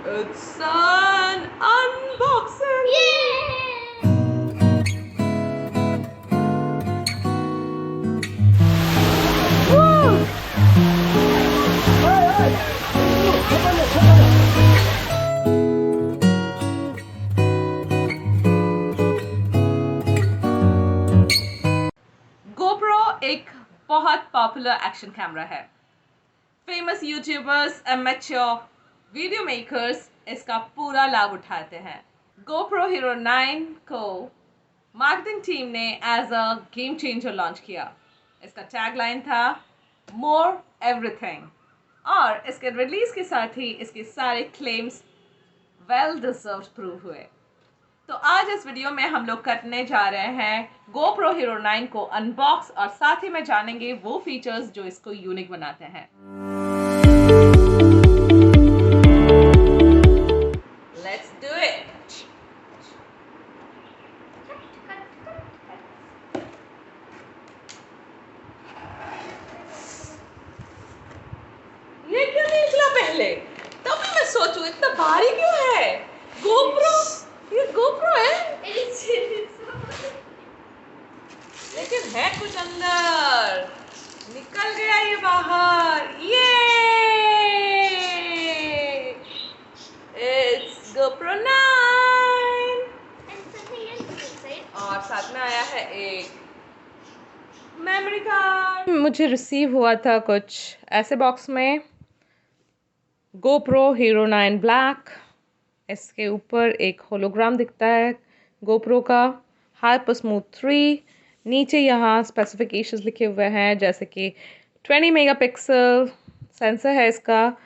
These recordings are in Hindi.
It's an unboxing! Woo! GoPro एक बहुत पॉपुलर एक्शन कैमरा है। Famous YouTubers, amateur video makers इसका पूरा लाभ उठाते हैं। GoPro Hero 9 को मार्केटिंग टीम ने as a game changer launch किया। इसका टैगलाइन था मोर एवरीथिंग, और इसके रिलीज के साथ ही इसके सारे क्लेम्स वेल डिजर्व्ड प्रूव हुए। तो आज इस वीडियो में हम लोग करने जा रहे हैं GoPro Hero 9 को अनबॉक्स, और साथ ही में जानेंगे वो फीचर्स जो इसको यूनिक बनाते हैं। Let's do it! ये क्यों निकला पहले? तब मैं सोचूं इतना भारी क्यों है? GoPro, ये GoPro है? लेकिन है कुछ अंदर। निकल गया ये बाहर। ये It's GoPro 9 और साथ में आया है एक मेमोरी कार्ड। मुझे रिसीव हुआ था कुछ ऐसे बॉक्स में GoPro Hero 9 ब्लैक। इसके ऊपर एक होलोग्राम दिखता है GoPro का Hypersmooth 3। नीचे यहाँ स्पेसिफिकेशंस लिखे हुए हैं, जैसे कि 20 मेगापिक्सल सेंसर है इसका,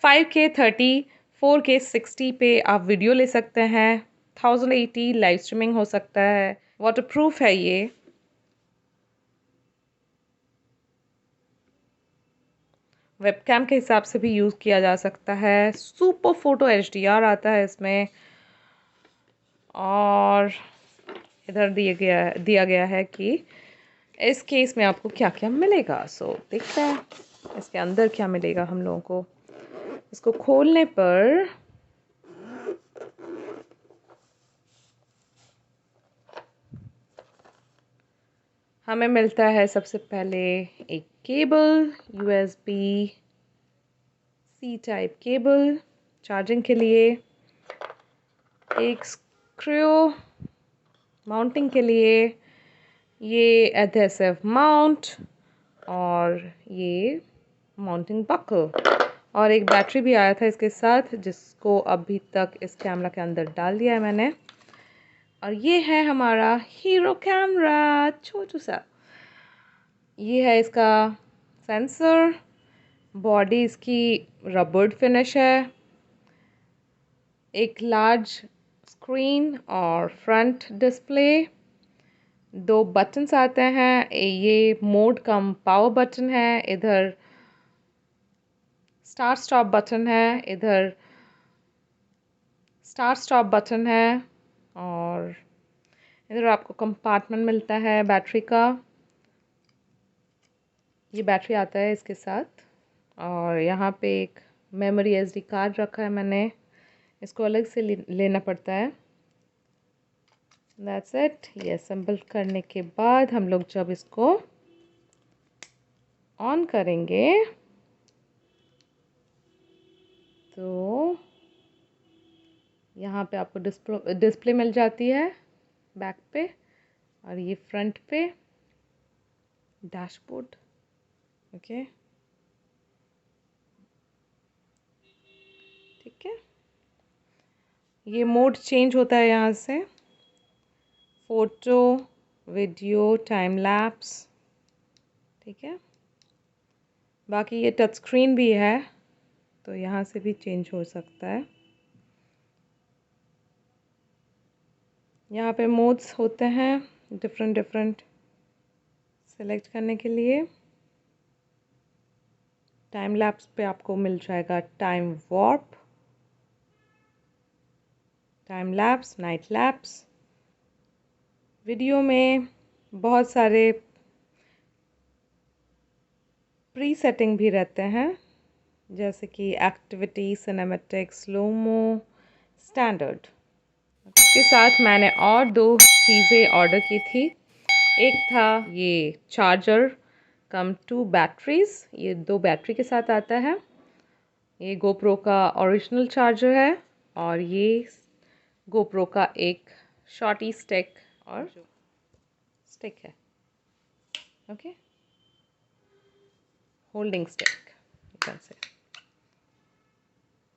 5K 30, 4K 60 पे आप वीडियो ले सकते हैं, 1080 लाइव स्ट्रीमिंग हो सकता है, वाटरप्रूफ है ये। वेबकैम के हिसाब से भी यूज़ किया जा सकता है। सुपर फोटो HDR आता है इसमें। और इधर दिया गया है कि इस केस में आपको क्या क्या मिलेगा। सो देखते हैं इसके अंदर क्या मिलेगा हम लोगों को। इसको खोलने पर हमें मिलता है सबसे पहले एक cable, USB C type cable charging के लिए, एक स्क्रू माउंटिंग के लिए, ये एडहेसिव माउंट, और ये माउंटिंग बकल, और एक बैटरी भी आया था इसके साथ, जिसको अभी तक इस कैमरा के अंदर डाल दिया है मैंने। और ये है हमारा हीरो कैमरा, छोटू सा। ये है इसका सेंसर, बॉडी इसकी रबर्ड फिनिश है, एक लार्ज स्क्रीन और फ्रंट डिस्प्ले, 2 बटन्स आते हैं। ये मोड कम पावर बटन है, इधर स्टार्ट स्टॉप बटन है, इधर स्टार्ट स्टॉप बटन है, और इधर आपको कंपार्टमेंट मिलता है बैटरी का। ये बैटरी आता है इसके साथ, और यहाँ पे एक मेमोरी SD कार्ड रखा है मैंने, इसको अलग से लेना पड़ता है। That's it। ये असेंबल करने के बाद हम लोग जब इसको ऑन करेंगे तो यहाँ पे आपको डिस्प्ले मिल जाती है बैक पे, और ये फ्रंट पे डैशबोर्ड। ओके, ठीक है। ये मोड चेंज होता है यहाँ से, फोटो, वीडियो, टाइम लैप्स, ठीक है। बाकी ये टच स्क्रीन भी है, तो यहाँ से भी चेंज हो सकता है। यहाँ पे मोड्स होते हैं डिफरेंट सेलेक्ट करने के लिए। टाइम लैप्स पे आपको मिल जाएगा time warp, time lapse, night lapse. Video में बहुत सारे प्री सेटिंग भी रहते हैं, जैसे कि एक्टिविटी, सिनेमैटिक, स्लोमो, स्टैंडर्ड। इसके साथ मैंने और 2 चीज़ें ऑर्डर की थी। एक था ये चार्जर कम 2 बैटरीज, ये 2 बैटरी के साथ आता है। ये गोप्रो का ओरिजिनल चार्जर है और ये गोप्रो का एक शॉर्टी स्टिक और स्टिक है, ओके, होल्डिंग स्टिक इधर से।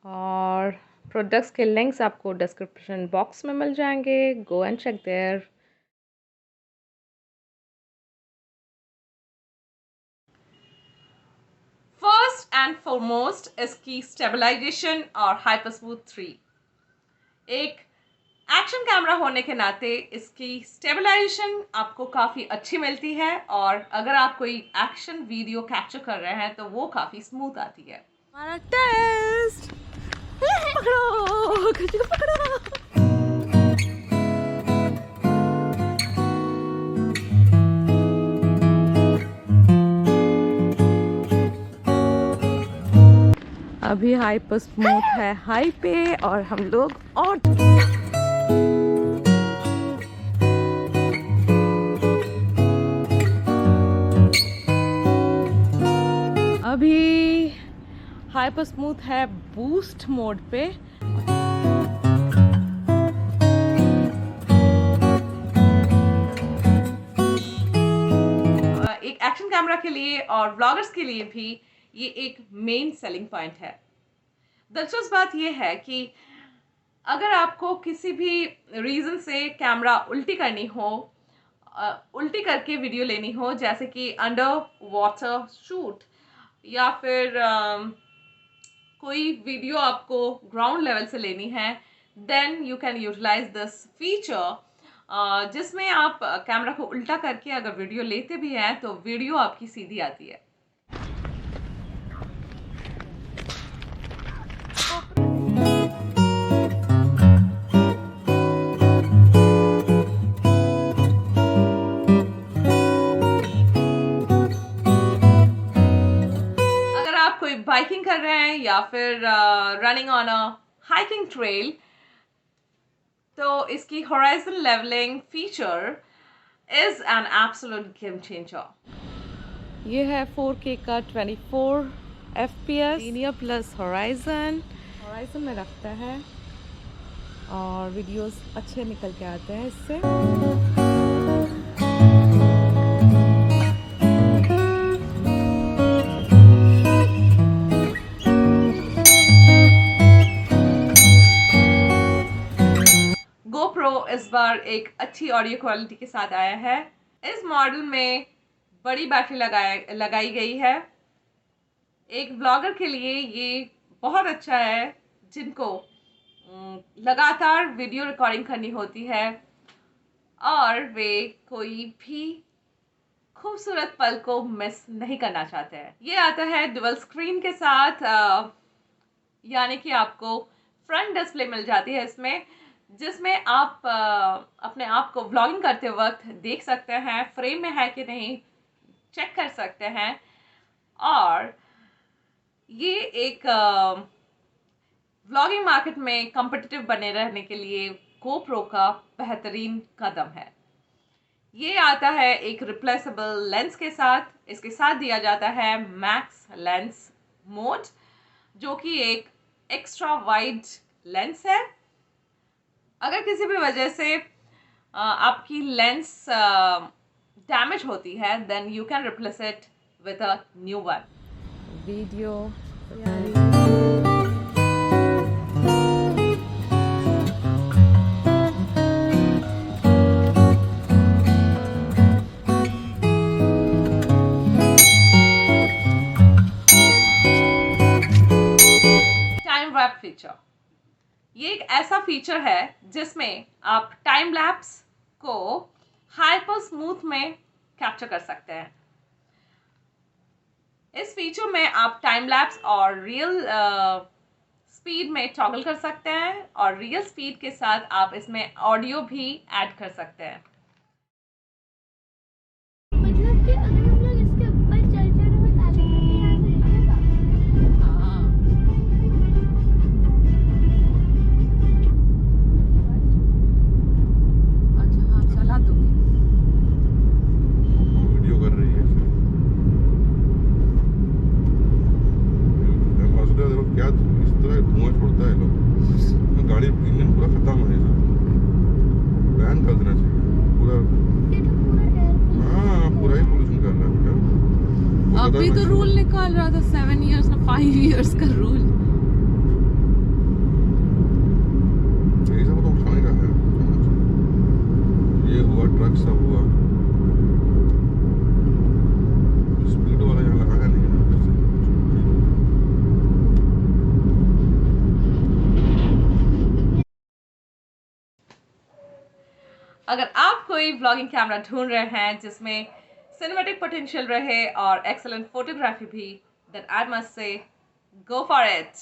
और प्रोडक्ट्स के लिंक्स आपको डिस्क्रिप्शन बॉक्स में मिल जाएंगे, go and check there. First and foremost इसकी स्टेबलाइजेशन और हाइपरस्मूथ 3। एक एक्शन कैमरा होने के नाते इसकी स्टेबलाइजेशन आपको काफ़ी अच्छी मिलती है और अगर आप कोई एक्शन वीडियो कैप्चर कर रहे हैं तो वो काफ़ी स्मूथ आती है। हमारा टेस्ट पकड़ो, कुछ को पकड़ो। अभी हाइपर स्मूथ है हाई पे और हम लोग और अभी हाइपर स्मूथ है बूस्ट मोड पे। एक एक्शन कैमरा के लिए और व्लॉगर्स के लिए भी ये एक मेन सेलिंग पॉइंट है। दिलचस्प बात ये है कि अगर आपको किसी भी रीज़न से कैमरा उल्टी करनी हो, उल्टी करके वीडियो लेनी हो, जैसे कि अंडर वाटर शूट या फिर कोई वीडियो आपको ग्राउंड लेवल से लेनी है, then you can utilise this feature, जिसमें आप कैमरा को उल्टा करके अगर वीडियो लेते भी हैं तो वीडियो आपकी सीधी आती है। बाइकिंग कर रहे हैं या फिर running on a hiking trail, तो इसकी horizon levelling feature is an absolute game changer. ये है 4K का 24 FPS लीनियर प्लस होराइजन में रखता है और वीडियोस अच्छे निकल के आते हैं इससे। GoPro इस बार एक अच्छी ऑडियो क्वालिटी के साथ आया है। इस मॉडल में बड़ी बैटरी लगाई गई है। एक ब्लॉगर के लिए ये बहुत अच्छा है जिनको लगातार वीडियो रिकॉर्डिंग करनी होती है और वे कोई भी खूबसूरत पल को मिस नहीं करना चाहते हैं। ये आता है डुअल स्क्रीन के साथ, यानी कि आपको फ्रंट डिस्प्ले मिल जाती है इसमें, जिसमें आप अपने आप को व्लॉगिंग करते वक्त देख सकते हैं, फ्रेम में है कि नहीं चेक कर सकते हैं। और ये एक व्लॉगिंग मार्केट में कॉम्पिटिटिव बने रहने के लिए GoPro का बेहतरीन कदम है। ये आता है एक रिप्लेसेबल लेंस के साथ। इसके साथ दिया जाता है मैक्स लेंस मोड, जो कि एक एक्स्ट्रा वाइड लेंस है। अगर किसी भी वजह से आपकी लेंस डैमेज होती है, then you can replace it with a new one. Video timewarp feature. ये एक ऐसा फीचर है जिसमें आप टाइम लैप्स को हाइपर स्मूथ में कैप्चर कर सकते हैं। इस फीचर में आप टाइम लैप्स और रियल स्पीड में टॉगल कर सकते हैं और रियल स्पीड के साथ आप इसमें ऑडियो भी ऐड कर सकते हैं। मतलब कि अगर हम लोग इसके ऊपर चल चल में धुआं छोड़ता है लोग, गाड़ी इंजन पूरा खत्म है, बैन कर देना चाहिए पूरा। हाँ पूरा ही पोल्यूशन कर रहा है बेटा। अभी तो रूल निकाल रहा था 7 इयर्स ना 5 इयर्स का रूल। ये सब तो उठाने का है, ये हुआ ट्रक सब हुआ, स्पीड वाला यहाँ लगाया नहीं है। अगर आप कोई व्लॉगिंग कैमरा ढूंढ रहे हैं जिसमें सिनेमैटिक पोटेंशियल रहे और एक्सेलेंट फोटोग्राफी भी, then I must say go for it.